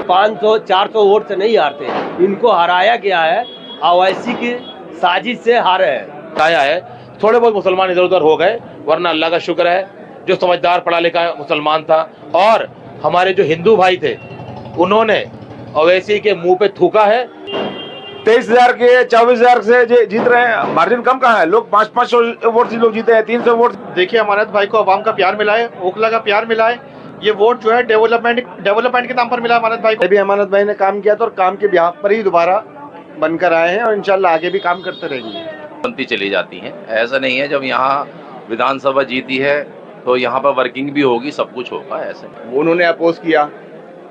500-400 vote से नहीं हारते, इनको हराया गया है, ओवैसी की साजिश से हारे हैं। आया है थोड़े बहुत मुसलमान इधर उधर हो गए, वरना अल्लाह का शुक्र है जो समझदार पढ़ा लिखा मुसलमान था और हमारे जो हिंदू भाई थे उन्होंने ओवैसी के मुंह पे थूका है। 23,000 के 24,000 से जीत रहे हैं, मार्जिन कम कहाँ है, लोग 500 वोट से लोग जीते हैं, 300 वोट। देखिए अमानत भाई को अवाम का प्यार मिला है, ओखला का प्यार मिला है, ये वोट जो है डेवलपमेंट के नाम पर मिला अमानत भाई को। अभी अमानत भाई ने काम किया था और काम के बिहाफ पर ही दोबारा बनकर आए हैं और इंशाल्लाह आगे भी काम करते रहेंगे। बनती चली जाती हैं, ऐसा नहीं है जब यहाँ विधानसभा जीती है तो यहाँ पर वर्किंग भी होगी, सब कुछ होगा, ऐसे उन्होंने अपोज किया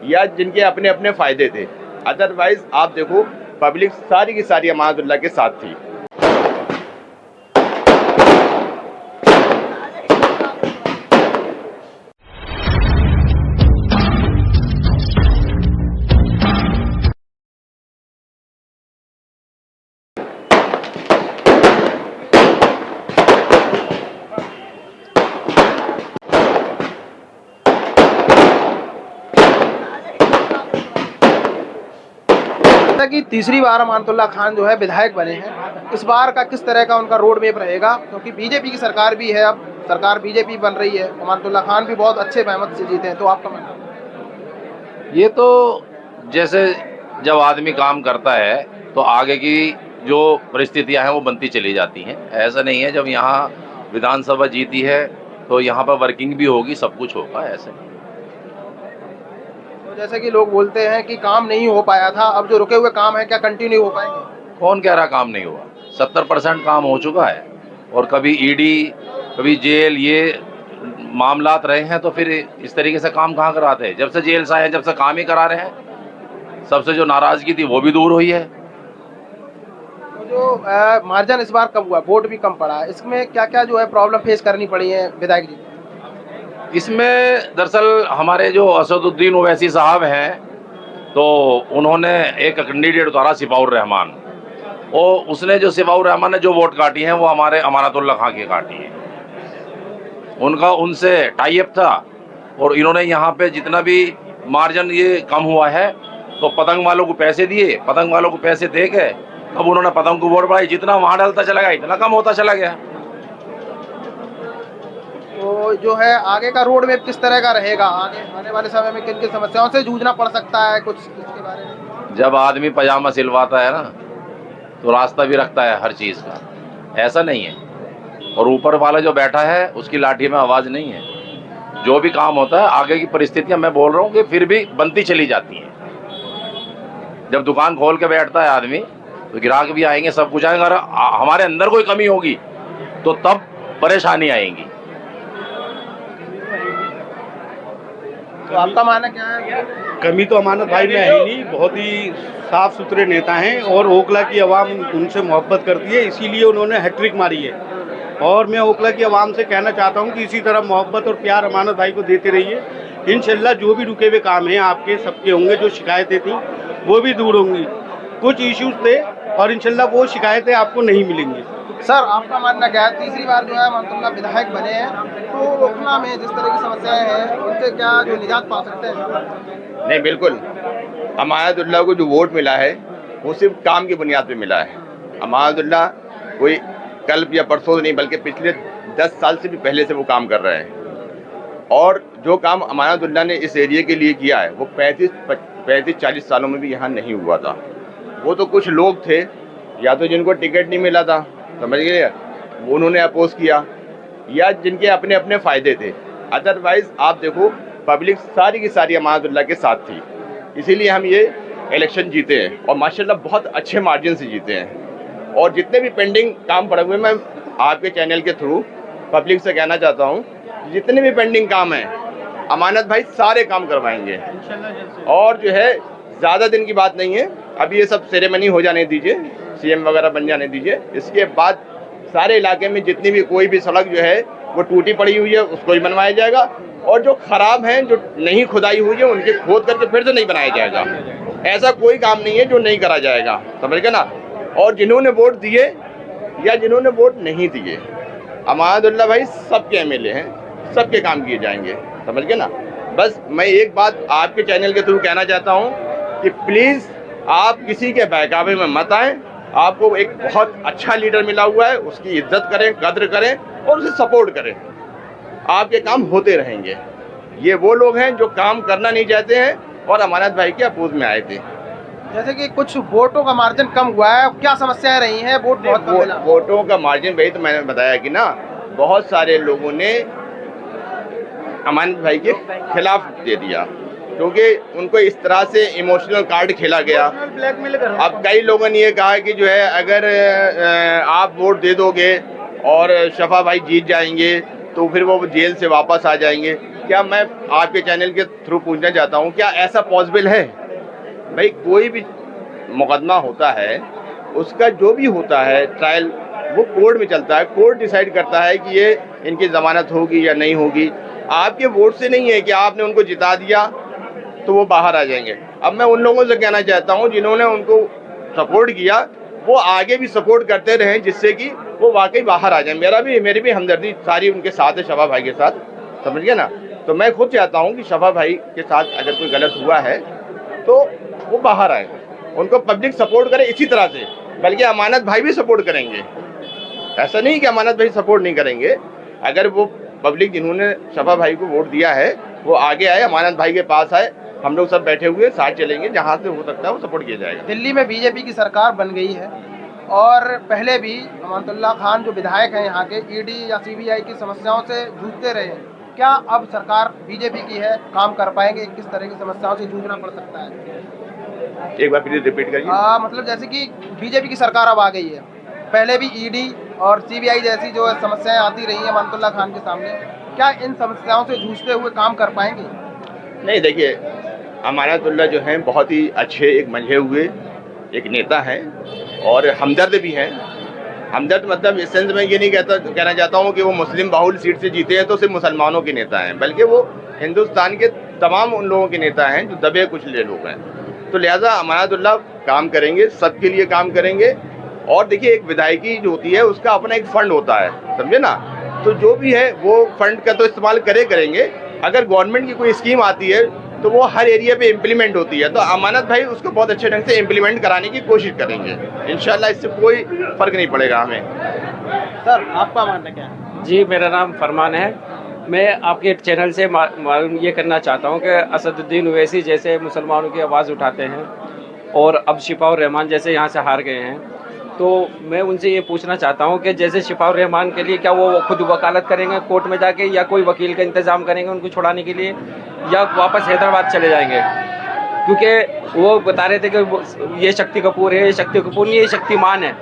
या जिनके अपने अपने फायदे थे, अदरवाइज आप देखो पब्लिक सारी की सारी अमानतुल्लाह के साथ थी। कि तीसरी बार अमानतुल्लाह खान जो है विधायक बने हैं, इस बार का किस तरह का उनका रोड मैप रहेगा, क्योंकि बीजेपी की सरकार भी है, अब सरकार बीजेपी बन रही है, अमानतुल्लाह खान भी बहुत अच्छे बहुमत से जीते हैं, तो आपका मानना? ये तो जैसे जब आदमी काम करता है तो आगे की जो परिस्थितियां हैं वो बनती चली जाती हैं, ऐसा नहीं है जब यहाँ विधानसभा जीती है तो यहाँ पर वर्किंग भी होगी, सब कुछ होगा, ऐसे नहीं। जैसे कि लोग बोलते हैं कि काम नहीं हो पाया था, अब जो रुके हुए काम है क्या कंटिन्यू हो पाएंगे? कौन कह रहा काम नहीं हुआ? 70% काम हो चुका है और कभी ईडी कभी जेल ये मामलात रहे हैं, तो फिर इस तरीके से काम कहाँ कराते हैं? जब से जेल से आए जब से काम ही करा रहे हैं, सबसे जो नाराजगी थी वो भी दूर हुई है। तो जो मार्जिन इस बार कम हुआ, वोट भी कम पड़ा, इसमें क्या क्या जो है प्रॉब्लम फेस करनी पड़ी है विधायक जी? इसमें दरअसल हमारे जो असदुद्दीन ओवैसी साहब हैं, तो उन्होंने एक कैंडिडेट उतारा सिपाउर रहमान, और उसने जो सिपाउर रहमान ने जो वोट काटी हैं वो हमारे अमानतुल्लाह खान की काटी हैं। उनका उनसे टाई अप था और इन्होंने यहाँ पे जितना भी मार्जिन ये कम हुआ है तो पतंग वालों को पैसे दिए, पतंग वालों को पैसे दे के अब उन्होंने पतंग को वोट बढ़ाई, जितना वहाँ डालता चला गया इतना कम होता चला गया। तो जो है आगे का रोड मैप किस तरह का रहेगा, आगे आने वाले समय में किन किन समस्याओं से जूझना पड़ सकता है, कुछ इसके बारे में? जब आदमी पजामा सिलवाता है ना तो रास्ता भी रखता है हर चीज़ का, ऐसा नहीं है, और ऊपर वाला जो बैठा है उसकी लाठी में आवाज़ नहीं है। जो भी काम होता है आगे की परिस्थितियां मैं बोल रहा हूँ कि फिर भी बनती चली जाती हैं। जब दुकान खोल के बैठता है आदमी तो ग्राहक भी आएंगे, सब कुछ आएंगे, अगर हमारे अंदर कोई कमी होगी तो तब परेशानी आएंगी। तो आपका मानना क्या है? कमी तो अमानत भाई में है ही नहीं, बहुत ही साफ सुथरे नेता हैं और ओखला की आवाम उनसे मोहब्बत करती है, इसीलिए उन्होंने हैट्रिक मारी है। और मैं ओखला की आवाम से कहना चाहता हूं कि इसी तरह मोहब्बत और प्यार अमानत भाई को देते रहिए। इंशाल्लाह जो भी रुके हुए काम हैं आपके सबके होंगे, जो शिकायतें थी वो भी दूर होंगी। कुछ इश्यूज थे और इंशाल्लाह वो शिकायतें आपको नहीं मिलेंगी। सर आपका मानना क्या है, तीसरी बार जो है अमानतुल्लाह विधायक बने हैं, तो ओखला में जिस तरह की समस्याएं हैं उनसे क्या जो निजात पा सकते हैं? नहीं, बिल्कुल अमानतुल्लाह को जो वोट मिला है वो सिर्फ काम की बुनियाद पे मिला है। अमानतुल्लाह कोई कल या परसों नहीं बल्कि पिछले 10 साल से भी पहले से वो काम कर रहे हैं, और जो काम अमानतुल्लाह ने इस एरिया के लिए किया है वो 35-40 सालों में भी यहाँ नहीं हुआ था। वो तो कुछ लोग थे या तो जिनको टिकट नहीं मिला था, समझ गए, वो उन्होंने अपोज किया, या जिनके अपने अपने फायदे थे, अदरवाइज आप देखो पब्लिक सारी की सारी अमानतुल्लाह के साथ थी, इसीलिए हम ये इलेक्शन जीते हैं और माशाल्लाह बहुत अच्छे मार्जिन से जीते हैं। और जितने भी पेंडिंग काम पड़े हुए, मैं आपके चैनल के थ्रू पब्लिक से कहना चाहता हूँ, जितने भी पेंडिंग काम हैं अमानत भाई सारे काम करवाएंगे, और जो है ज़्यादा दिन की बात नहीं है, अभी ये सब सेरेमनी हो जाने दीजिए, सीएम वगैरह बन जाने दीजिए, इसके बाद सारे इलाके में जितनी भी कोई भी सड़क जो है वो टूटी पड़ी हुई है उसको ही बनवाया जाएगा, और जो खराब हैं जो नहीं खुदाई हुई है उनके खोद करके फिर से नहीं बनाया जाएगा। ऐसा कोई काम नहीं है जो नहीं करा जाएगा, समझ गए ना। और जिन्होंने वोट दिए या जिन्होंने वोट नहीं दिए, अमानतुल्लाह भाई सबके एमएलए हैं, सबके काम किए जाएंगे, समझ गए ना। बस मैं एक बात आपके चैनल के थ्रू कहना चाहता हूँ कि प्लीज़ आप किसी के बहकावे में मत आएं। आपको एक बहुत अच्छा लीडर मिला हुआ है, उसकी इज्जत करें, कद्र करें और उसे सपोर्ट करें। आपके काम होते रहेंगे। ये वो लोग हैं जो काम करना नहीं चाहते हैं और अमानत भाई के अपोज में आए थे। जैसे कि कुछ वोटों का मार्जिन कम हुआ है, क्या समस्याएं रही हैं? वोट बहुत कम मिला। वोटों का मार्जिन वही तो मैंने बताया कि ना, बहुत सारे लोगों ने अमानत भाई के खिलाफ दे दिया क्योंकि उनको इस तरह से इमोशनल कार्ड खेला गया। अब कई लोगों ने ये कहा कि जो है अगर आप वोट दे दोगे और शफा भाई जीत जाएंगे तो फिर वो जेल से वापस आ जाएंगे। क्या मैं आपके चैनल के थ्रू पूछना चाहता हूँ, क्या ऐसा पॉसिबल है? भाई कोई भी मुकदमा होता है, उसका जो भी होता है ट्रायल, वो कोर्ट में चलता है। कोर्ट डिसाइड करता है कि ये इनकी ज़मानत होगी या नहीं होगी। आपके वोट से नहीं है कि आपने उनको जिता दिया तो वो बाहर आ जाएंगे। अब मैं उन लोगों से कहना चाहता हूँ जिन्होंने उनको सपोर्ट किया, वो आगे भी सपोर्ट करते रहें जिससे कि वो वाकई बाहर आ जाए। मेरी भी हमदर्दी सारी उनके साथ है, शफा भाई के साथ, समझ गए ना। तो मैं खुद चाहता हूँ कि शफा भाई के साथ अगर कोई गलत हुआ है तो वो बाहर आए, उनको पब्लिक सपोर्ट करे इसी तरह से, बल्कि अमानत भाई भी सपोर्ट करेंगे। ऐसा नहीं कि अमानत भाई सपोर्ट नहीं करेंगे। अगर वो पब्लिक जिन्होंने शफा भाई को वोट दिया है वो आगे आए, अमानत भाई के पास आए, हम लोग सब बैठे हुए साथ चलेंगे, जहाँ से हो सकता है वो सपोर्ट किया जाएगा। दिल्ली में बीजेपी की सरकार बन गई है और पहले भी अमानतुल्लाह खान जो विधायक हैं यहाँ के, ईडी या सीबीआई की समस्याओं से जूझते रहे हैं। क्या अब सरकार बीजेपी की है, काम कर पाएंगे? किस तरह की समस्याओं से जूझना पड़ सकता है? एक बार प्लीज रिपीट करिए। मतलब जैसे कि बीजेपी की सरकार अब आ गई है, पहले भी ईडी और सीबीआई जैसी जो समस्याएं आती रही हैं अमानतुल्लाह खान के सामने, क्या इन समस्याओं से जूझते हुए काम कर पाएंगे? नहीं, देखिए, अमानतुल्लाह जो हैं बहुत ही अच्छे, एक मंझे हुए एक नेता हैं और हमदर्द भी हैं। हमदर्द मतलब इस सेंस में ये नहीं कहना चाहता हूँ कि वो मुस्लिम बाहुल सीट से जीते हैं तो सिर्फ मुसलमानों के नेता हैं, बल्कि वो हिंदुस्तान के तमाम उन लोगों के नेता हैं जो दबे कुचले लोग हैं। तो लिहाजा अमानतुल्लाह काम करेंगे, सबके लिए काम करेंगे। और देखिए, एक विधायकी जो होती है उसका अपना एक फंड होता है, समझे ना। तो जो भी है वो फंड का तो इस्तेमाल करेंगे। अगर गवर्नमेंट की कोई स्कीम आती है तो वो हर एरिया पे इम्प्लीमेंट होती है, तो अमानत भाई उसको बहुत अच्छे ढंग से इम्प्लीमेंट कराने की कोशिश करेंगे। इंशाल्लाह इससे कोई फर्क नहीं पड़ेगा हमें। सर, आपका मानना क्या है? जी, मेरा नाम फरमान है। मैं आपके चैनल से मालूम ये करना चाहता हूँ कि असदुद्दीन ओवैसी जैसे मुसलमानों की आवाज़ उठाते हैं और अब शिफाउर रहमान जैसे यहाँ से हार गए हैं, तो मैं उनसे ये पूछना चाहता हूँ कि जैसे शिफाउर रहमान के लिए क्या वो खुद वकालत करेंगे कोर्ट में जाके, या कोई वकील का इंतज़ाम करेंगे उनको छुड़ाने के लिए, या वापस हैदराबाद चले जाएंगे? क्योंकि वो बता रहे थे कि ये शक्ति कपूर है, ये शक्ति कपूर नहीं, ये शक्तिमान है।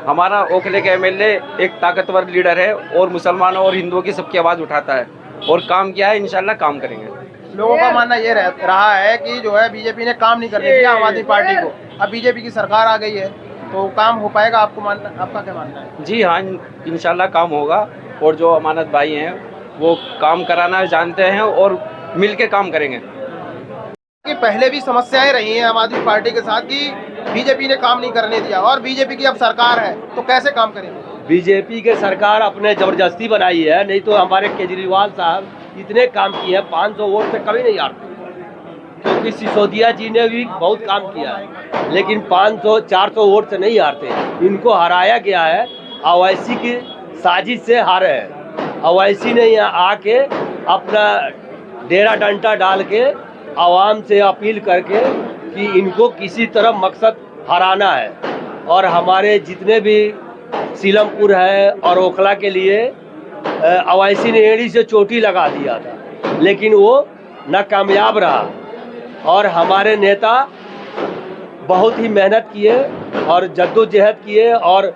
हमारा ओखले के एमएलए एक ताकतवर लीडर है और मुसलमानों और हिंदुओं की सबकी आवाज़ उठाता है और काम किया है, इंशाल्लाह काम करेंगे। लोगों का मानना ये रहा है कि जो है बीजेपी ने काम नहीं करने दिया आम आदमी पार्टी को, अब बीजेपी की सरकार आ गई है तो काम हो पाएगा। आपका क्या मानना है? जी हाँ, इंशाल्लाह काम होगा और जो अमानत भाई हैं वो काम कराना जानते हैं और मिल के काम करेंगे। कि पहले भी समस्याएं रही हैं आम आदमी पार्टी के साथ कि बीजेपी ने काम नहीं करने दिया और बीजेपी की अब सरकार है तो कैसे काम करेंगे? बीजेपी के सरकार अपने जबरदस्ती बनाई है, नहीं तो हमारे केजरीवाल साहब इतने काम किए हैं, 500 वोट से कभी नहीं हारते। क्योंकि सिसोदिया जी ने भी बहुत काम किया है, लेकिन 500-400 वोट से नहीं हारते। इनको हराया गया है, ओवैसी की साजिश से हारे हैं। ओवैसी ने यहाँ आके अपना डेरा डंडा डाल के आवाम से अपील करके कि इनको किसी तरह मकसद हराना है। और हमारे जितने भी सीलमपुर है और ओखला के लिए ओवैसी ने एड़ी से चोटी लगा दिया था, लेकिन वो नाकामयाब रहा। और हमारे नेता बहुत ही मेहनत किए और जद्दोजहद किए और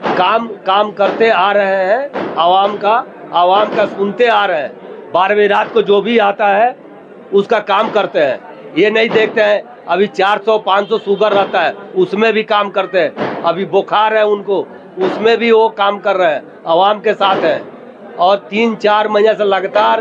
काम करते आ रहे हैं। आवाम का सुनते आ रहे हैं। 12वीं रात को जो भी आता है उसका काम करते हैं। ये नहीं देखते हैं अभी 400-500 शुगर रहता है उसमें भी काम करते हैं। अभी बुखार है उनको, उसमें भी वो काम कर रहे हैं, आवाम के साथ है। और 3-4 महीने से लगातार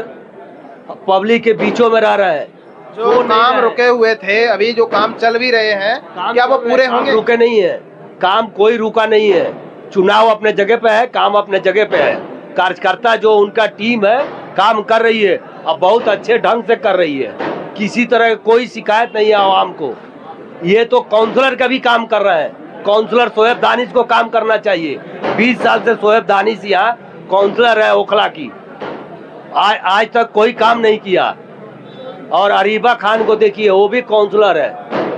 पब्लिक के बीचों में रह रहे हैं। जो काम रुके हुए थे, अभी जो काम चल भी रहे हैं, क्या वो पूरे होंगे? रुके नहीं है, काम कोई रुका नहीं है। चुनाव अपने जगह पे है, काम अपने जगह पे है। कार्यकर्ता जो उनका टीम है काम कर रही है और बहुत अच्छे ढंग से कर रही है। किसी तरह कोई शिकायत नहीं है आवाम को। ये तो काउंसलर का भी काम कर रहे हैं। काउंसलर शोएब दानिश को काम करना चाहिए। 20 साल से शोएब दानिश यहाँ काउंसलर है ओखला की, आज तक कोई काम नहीं किया। और अरीबा खान को देखिए, वो भी काउंसलर है,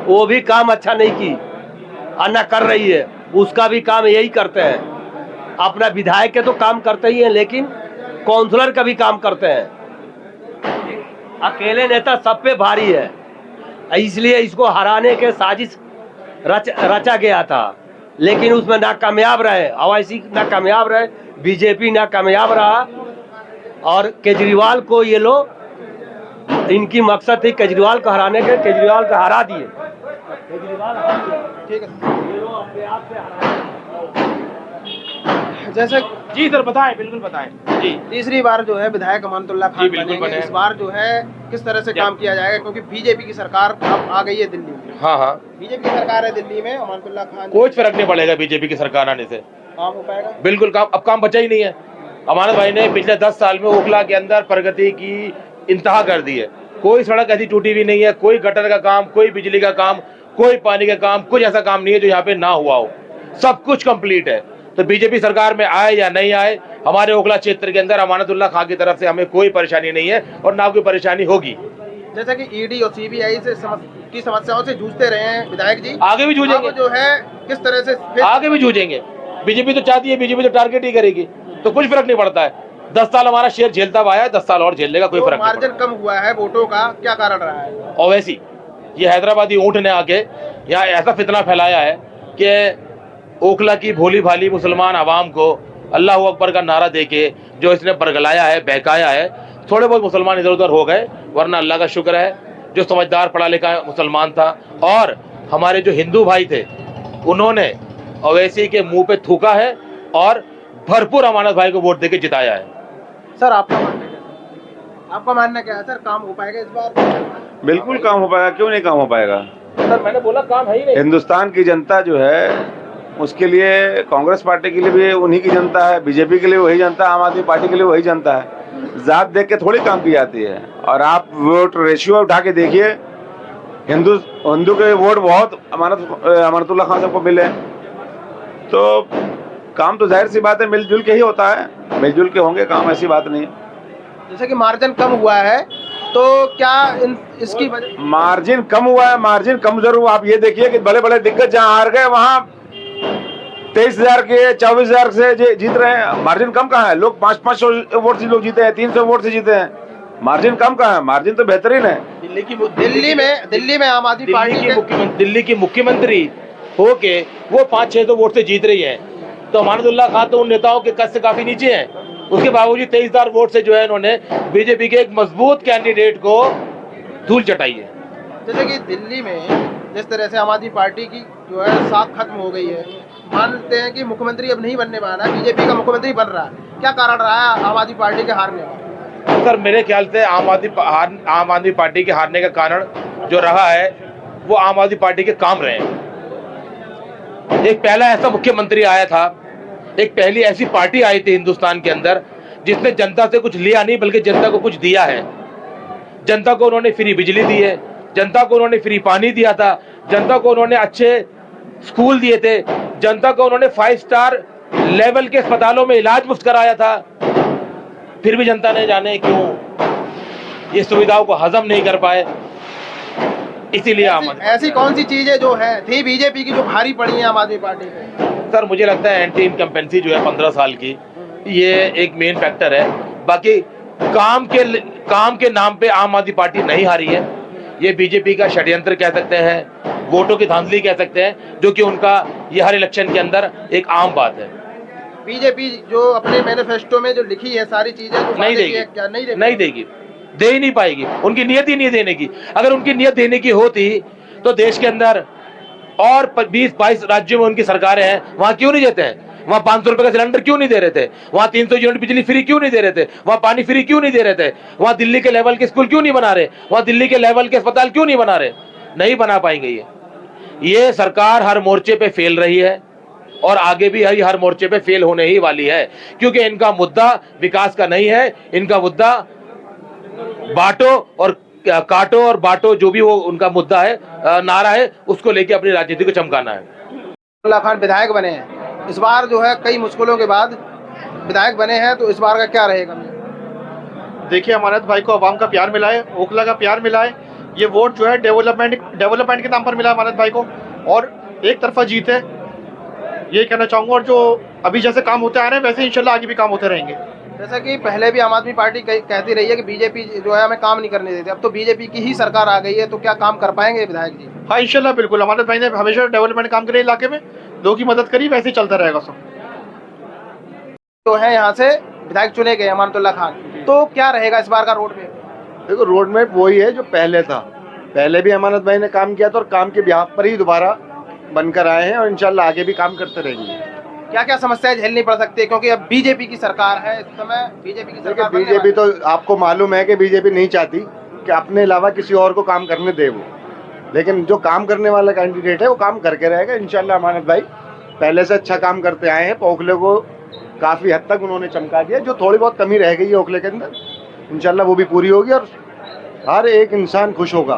वो भी काम अच्छा नहीं की, अन्ना कर रही है, उसका भी काम यही करते हैं। अपना विधायक के तो काम करते ही हैं, लेकिन काउंसलर का भी काम करते हैं। अकेले नेता सब पे भारी है, इसलिए इसको हराने के साजिश रचा गया था, लेकिन उसमें नाकामयाब रहे। ओवैसी नाकामयाब रहे, बीजेपी नाकामयाब रहा, और केजरीवाल को ये लोग, इनकी मकसद थी केजरीवाल को हराने के, केजरीवाल को हरा दिए। ठीक है, जैसे जी सर बताएं, बिल्कुल बताएं जी। तीसरी बार जो है विधायक अमानतुल्लाह खान बिल्कुल बनेंगे। बने। इस बार जो है किस तरह से काम किया जाएगा, क्योंकि बीजेपी की सरकार अब आ गई है दिल्ली में। हाँ हाँ, बीजेपी की सरकार है दिल्ली में, अमानतुल्लाह खान कोई फर्क नहीं पड़ेगा बीजेपी की सरकार आने से, काम हो पाएगा। बिल्कुल काम, अब काम बचा ही नहीं है। अमानत भाई ने पिछले 10 साल में ओखला के अंदर प्रगति की इंतहा कर दी है। कोई सड़क ऐसी टूटी भी नहीं है, कोई गटर का काम, कोई बिजली का काम, कोई पानी का काम, कुछ ऐसा काम नहीं है जो यहाँ पे ना हुआ हो। सब कुछ कंप्लीट है। तो बीजेपी सरकार में आए या नहीं आए, हमारे ओखला क्षेत्र के अंदर अमानतुल्लाह खान की तरफ से हमें कोई परेशानी नहीं है और ना कोई परेशानी होगी। जैसा कि ईडी और सीबीआई से की समस्याओं से जूझते रहे हैं विधायक जी, आगे भी जूझेंगे। अब जो है किस तरह से आगे भी जूझेंगे। बीजेपी तो चाहती है, बीजेपी तो टारगेट ही करेगी, तो कुछ फर्क नहीं पड़ता है। 10 साल हमारा शेयर झेलता हुआ है, 10 साल और झेल लेगा, कोई फर्क नहीं मार्जिन कम हुआ है वोटों का, क्या कारण रहा है? ओवैसी, ये हैदराबादी ऊंट ने आके यहाँ ऐसा फितना फैलाया है कि ओखला की भोली भाली मुसलमान आवाम को अल्लाह अकबर का नारा देके जो इसने बरगलाया है, बहकाया है। थोड़े बहुत मुसलमान इधर उधर हो गए, वरना अल्लाह का शुक्र है जो समझदार पढ़ा लिखा मुसलमान था, और हमारे जो हिंदू भाई थे उन्होंने ओवैसी के मुंह पे थूका है और भरपूर अमानत भाई को वोट देके जिताया है। सर आपका मानना क्या है सर, काम हो पाएगा इस बार? बिल्कुल काम हो पाएगा, क्यों नहीं काम हो पाएगा। सर मैंने बोला काम है ही नहीं। हिंदुस्तान की जनता जो है उसके लिए, कांग्रेस पार्टी के लिए भी उन्हीं की जनता है, बीजेपी के लिए वही जनता है, आम आदमी पार्टी के लिए वही जनता है। जात देख के थोड़ी काम की जाती है। और आप वोट रेशियो उठा के देखिए, हिंदू के वोट बहुत अमानतुल्लाह खान साहब को मिले, तो काम तो जाहिर सी बात है मिलजुल के ही होता है, मिलजुल के होंगे काम, ऐसी बात नहीं है। जैसे कि मार्जिन कम हुआ है, तो क्या इसकी वजह? मार्जिन कम हुआ है, मार्जिन कम जरूर। आप ये देखिए कि बड़े बड़े दिग्गज जहाँ हार गए वहाँ 23,000 के 24,000 से जीत रहे हैं। मार्जिन कम कहाँ है? लोग 500 वोट से लोग जीते हैं, 300 वोट से जीते हैं। मार्जिन कम कहाँ है? मार्जिन तो बेहतरीन है। दिल्ली में आम आदमी पार्टी दिल्ली की मुख्यमंत्री होके वो 500-600 वोट से जीत रही है, तो अमानतुल्लाह खान तो उन नेताओं के कद से काफी नीचे हैं। उसके बावजूद 23,000 वोट से जो है इन्होंने बीजेपी के एक मजबूत कैंडिडेट को धूल चटाई है। जैसे कि दिल्ली में जिस तरह से आम आदमी पार्टी की जो है साख खत्म हो गई है, मानते हैं कि मुख्यमंत्री अब नहीं बनने वाला, बीजेपी का मुख्यमंत्री बन रहा है, क्या कारण रहा है आम आदमी पार्टी के हारने का? सर मेरे ख्याल से आम आदमी पार्टी के हारने का कारण जो रहा है वो आम आदमी पार्टी के काम रहे हैं। एक पहला ऐसा मुख्यमंत्री आया था, एक पहली ऐसी पार्टी आई थी हिंदुस्तान के अंदर जिसने जनता से कुछ लिया नहीं बल्कि जनता को कुछ दिया है। जनता को उन्होंने फ्री बिजली दी है, जनता को उन्होंने फ्री पानी दिया था, जनता को उन्होंने अच्छे स्कूल दिए थे, जनता को उन्होंने 5 स्टार लेवल के अस्पतालों में इलाज मुफ्त कराया था। फिर भी जनता ने जाने क्यों ये सुविधाओं को हजम नहीं कर पाए, इसीलिए ऐसी कौन सी चीजें जो है थी बीजेपी की जो भारी पड़ी है आम आदमी पार्टी पे? सर मुझे लगता है एंटी इनकम्पेंसी जो है 15 साल की, ये एक मेन फैक्टर है। बाकी काम के नाम पे आम आदमी पार्टी नहीं हारी है, ये बीजेपी का षड्यंत्र कह सकते हैं, वोटों की धांधली कह सकते हैं, जो कि उनका ये हर इलेक्शन के अंदर एक आम बात है। बीजेपी जो अपने मैनिफेस्टो में जो लिखी है सारी चीजें नहीं देगी, नहीं देगी, दे ही नहीं पाएगी। उनकी नियत ही नहीं देने की। अगर उनकी नियत देने की होती तो देश के अंदर और 20-22 राज्यों में उनकी सरकारें हैं, वहां क्यों नहीं देते हैं? वहां 500 रुपए का सिलेंडर क्यों नहीं दे रहे थे? वहां 300 यूनिट बिजली फ्री क्यों नहीं दे रहे थे? वहां पानी फ्री क्यों नहीं दे रहे थे? वहां दिल्ली के लेवल के स्कूल क्यों नहीं बना रहे? वहां दिल्ली के लेवल के अस्पताल क्यों नहीं बना रहे? नहीं बना पाएंगे। ये सरकार हर मोर्चे पे फेल रही है और आगे भी हर मोर्चे पे फेल होने ही वाली है, क्योंकि इनका मुद्दा विकास का नहीं है, इनका मुद्दा बांटो और काटो और बांटो जो भी वो उनका मुद्दा है, नारा है, उसको लेके अपनी राजनीति को चमकाना है। अमानुल्लाह खान विधायक बने हैं, इस बार जो है कई मुश्किलों के बाद विधायक बने हैं, तो इस बार का क्या रहेगा? देखिए, अमानत भाई को आवाम का प्यार मिला है, ओखला का प्यार मिला है। ये वोट जो है डेवलपमेंट के नाम पर मिला अमानत भाई को, और एक तरफा जीत है, ये कहना चाहूँगा। और जो अभी जैसे काम होते आ रहे हैं वैसे इंशाल्लाह आगे भी काम होते रहेंगे। जैसा कि पहले भी आम आदमी पार्टी कहती रही है कि बीजेपी जो है हमें काम नहीं करने देती, अब तो बीजेपी की ही सरकार आ गई है, तो क्या काम कर पाएंगे विधायक जी? हाँ, इंशाल्लाह बिल्कुल। अमानत भाई ने हमेशा डेवलपमेंट काम करे इलाके में, लोगों की मदद करी, वैसे ही चलता रहेगा सब। तो है यहाँ से विधायक चुने गए अमानुल्लाह खान, तो क्या रहेगा इस बार का रोड मैप? देखो, रोड मैप वही है जो पहले था। पहले भी अमानत भाई ने काम किया था और काम के बिहाफ पर ही दोबारा बनकर आए हैं, और इंशाल्लाह आगे भी काम करते रहेंगे। क्या क्या समस्याएं झेलनी पड़ सकती है, क्योंकि अब बीजेपी की सरकार है, इस समय बीजेपी की सरकार? बीजेपी तो आपको मालूम है कि बीजेपी नहीं चाहती कि अपने अलावा किसी और को काम करने दे वो, लेकिन जो काम करने वाला कैंडिडेट है वो काम करके रहेगा इंशाल्लाह। अमानत भाई पहले से अच्छा काम करते आए हैं, ओखले को काफ़ी हद तक उन्होंने चमका दिया। जो थोड़ी बहुत कमी रह गई है ओखले के अंदर, इंशाल्लाह वो भी पूरी होगी और हर एक इंसान खुश होगा।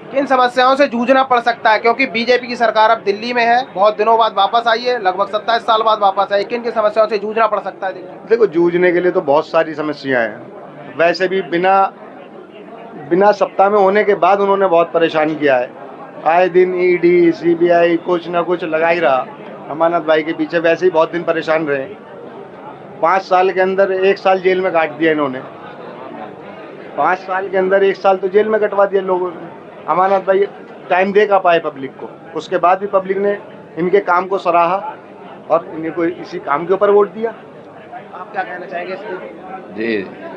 किन समस्याओं से जूझना पड़ सकता है, क्योंकि बीजेपी की सरकार अब दिल्ली में है, बहुत दिनों बाद वापस आई है, लगभग 27 साल बाद वापस आई, किन समस्याओं से जूझना पड़ सकता है? देखो, जूझने के लिए तो बहुत सारी समस्याएं हैं। वैसे भी बिना सत्ता में होने के बाद उन्होंने बहुत परेशान किया है। आए दिन ईडी, सीबीआई कुछ ना कुछ लगा ही रहा अमानत भाई के पीछे। वैसे ही बहुत दिन परेशान रहे। 5 साल के अंदर 1 साल जेल में काट दिया इन्होंने। 5 साल के अंदर 1 साल तो जेल में कटवा दिया लोगों ने। अमानत भाई टाइम दे का पाए पब्लिक को, उसके बाद भी पब्लिक ने इनके काम को सराहा और इन्हें को इसी काम के ऊपर वोट दिया। आप क्या कहना चाहेंगे इसके? जी,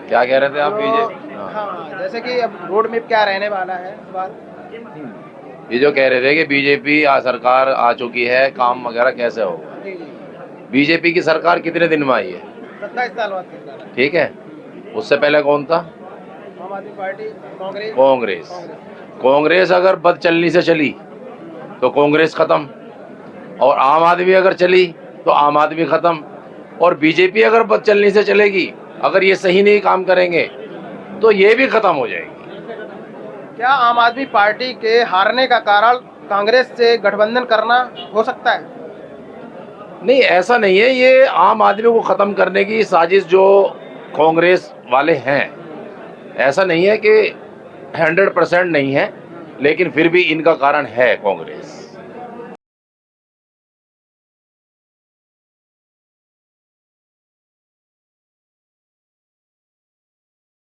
क्या कह रहे थे आप? बीजेपी, हाँ, जैसे कि अब रोड मैप क्या रहने वाला है इस बार? ये जो कह रहे थे कि बीजेपी सरकार आ चुकी है, काम वगैरह कैसे होगा? जी जी, बीजेपी की सरकार कितने दिन में आई है? 27 साल बाद। ठीक है, उससे पहले कौन था? आम आदमी पार्टी, कांग्रेस अगर बदचलनी से चली तो कांग्रेस खत्म, और आम आदमी अगर चली तो आम आदमी खत्म, और बीजेपी अगर बदचलनी से चलेगी, अगर ये सही नहीं काम करेंगे तो ये भी खत्म हो जाएगी। क्या आम आदमी पार्टी के हारने का कारण कांग्रेस से गठबंधन करना हो सकता है? नहीं, ऐसा नहीं है। ये आम आदमी को खत्म करने की साजिश जो कांग्रेस वाले हैं, ऐसा नहीं है कि 100% नहीं है, लेकिन फिर भी इनका कारण है कांग्रेस।